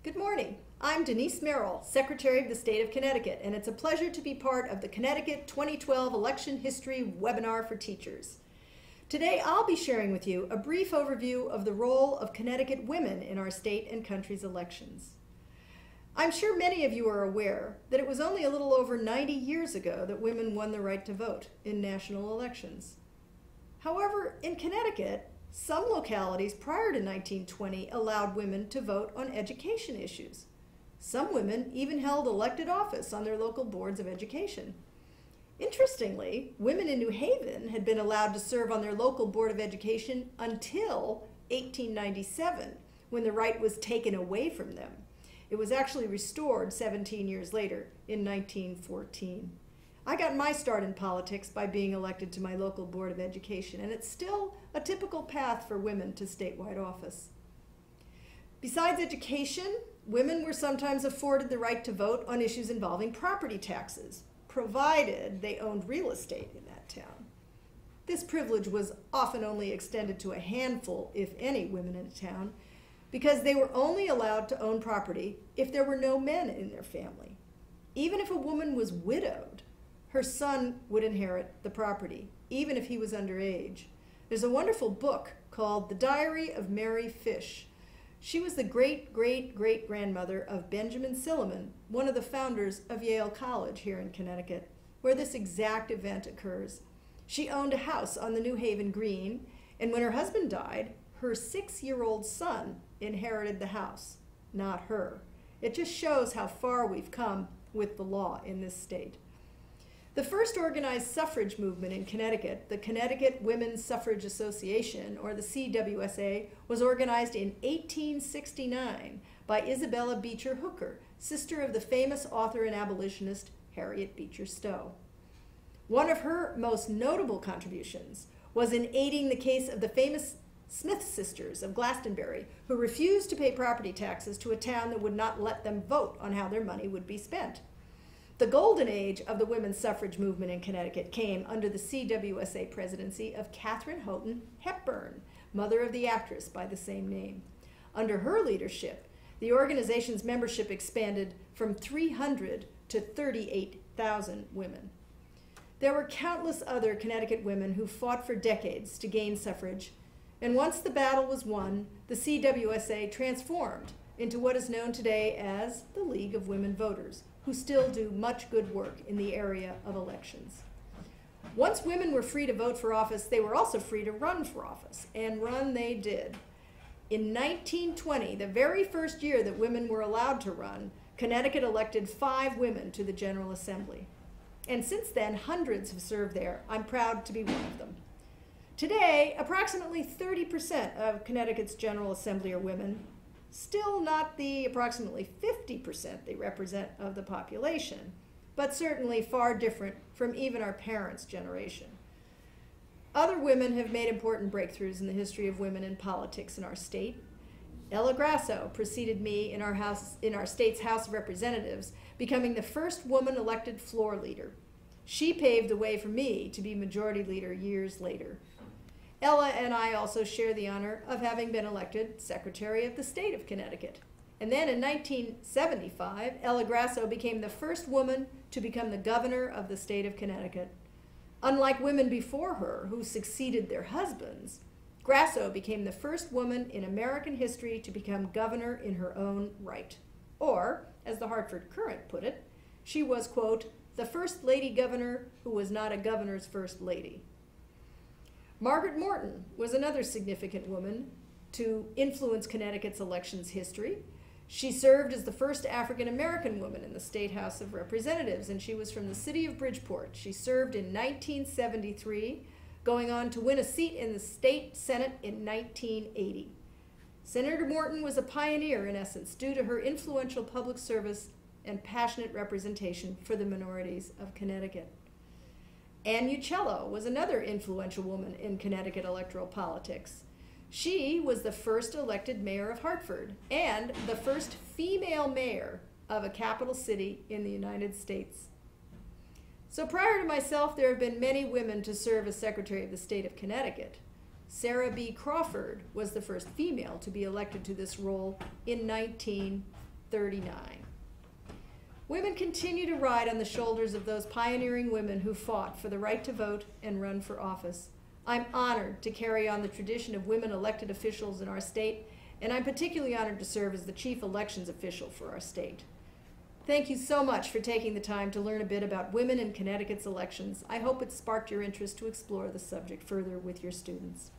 Good morning. I'm Denise Merrill, Secretary of the State of Connecticut, and it's a pleasure to be part of the Connecticut 2012 Election History Webinar for Teachers. Today, I'll be sharing with you a brief overview of the role of Connecticut women in our state and country's elections. I'm sure many of you are aware that it was only a little over 90 years ago that women won the right to vote in national elections. However, in Connecticut, some localities prior to 1920 allowed women to vote on education issues. Some women even held elected office on their local boards of education. Interestingly, women in New Haven had been allowed to serve on their local board of education until 1897, when the right was taken away from them. It was actually restored 17 years later in 1914. I got my start in politics by being elected to my local board of education, and it's still a typical path for women to statewide office. Besides education, women were sometimes afforded the right to vote on issues involving property taxes, provided they owned real estate in that town. This privilege was often only extended to a handful, if any, women in a town, because they were only allowed to own property if there were no men in their family. Even if a woman was widowed, her son would inherit the property, even if he was underage. There's a wonderful book called The Diary of Mary Fish. She was the great-great-great-grandmother of Benjamin Silliman, one of the founders of Yale College here in Connecticut, where this exact event occurs. She owned a house on the New Haven Green, and when her husband died, her 6-year-old son inherited the house, not her. It just shows how far we've come with the law in this state. The first organized suffrage movement in Connecticut, the Connecticut Women's Suffrage Association, or the CWSA, was organized in 1869 by Isabella Beecher Hooker, sister of the famous author and abolitionist Harriet Beecher Stowe. One of her most notable contributions was in aiding the case of the famous Smith sisters of Glastonbury, who refused to pay property taxes to a town that would not let them vote on how their money would be spent. The golden age of the women's suffrage movement in Connecticut came under the CWSA presidency of Katharine Houghton Hepburn, mother of the actress by the same name. Under her leadership, the organization's membership expanded from 300 to 38,000 women. There were countless other Connecticut women who fought for decades to gain suffrage, and once the battle was won, the CWSA transformed into what is known today as the League of Women Voters, who still do much good work in the area of elections. Once women were free to vote for office, they were also free to run for office, and run they did. In 1920, the very first year that women were allowed to run, Connecticut elected 5 women to the General Assembly. And since then, hundreds have served there. I'm proud to be one of them. Today, approximately 30% of Connecticut's General Assembly are women, still not the approximately 50% they represent of the population, but certainly far different from even our parents' generation. Other women have made important breakthroughs in the history of women in politics in our state. Ella Grasso preceded me in our state's House of Representatives, becoming the first woman elected floor leader. She paved the way for me to be majority leader years later. Ella and I also share the honor of having been elected Secretary of the State of Connecticut. And then in 1975, Ella Grasso became the first woman to become the governor of the state of Connecticut. Unlike women before her who succeeded their husbands, Grasso became the first woman in American history to become governor in her own right. Or, as the Hartford Courant put it, she was, quote, the first lady governor who was not a governor's first lady. Margaret Morton was another significant woman to influence Connecticut's elections history. She served as the first African-American woman in the State House of Representatives, and she was from the city of Bridgeport. She served in 1973, going on to win a seat in the state Senate in 1980. Senator Morton was a pioneer, in essence, due to her influential public service and passionate representation for the minorities of Connecticut. Anne Uccello was another influential woman in Connecticut electoral politics. She was the first elected mayor of Hartford and the first female mayor of a capital city in the United States. So prior to myself, there have been many women to serve as Secretary of the State of Connecticut. Sarah B. Crawford was the first female to be elected to this role in 19 39. Women continue to ride on the shoulders of those pioneering women who fought for the right to vote and run for office. I'm honored to carry on the tradition of women elected officials in our state, and I'm particularly honored to serve as the chief elections official for our state. Thank you so much for taking the time to learn a bit about women in Connecticut's elections. I hope it sparked your interest to explore the subject further with your students.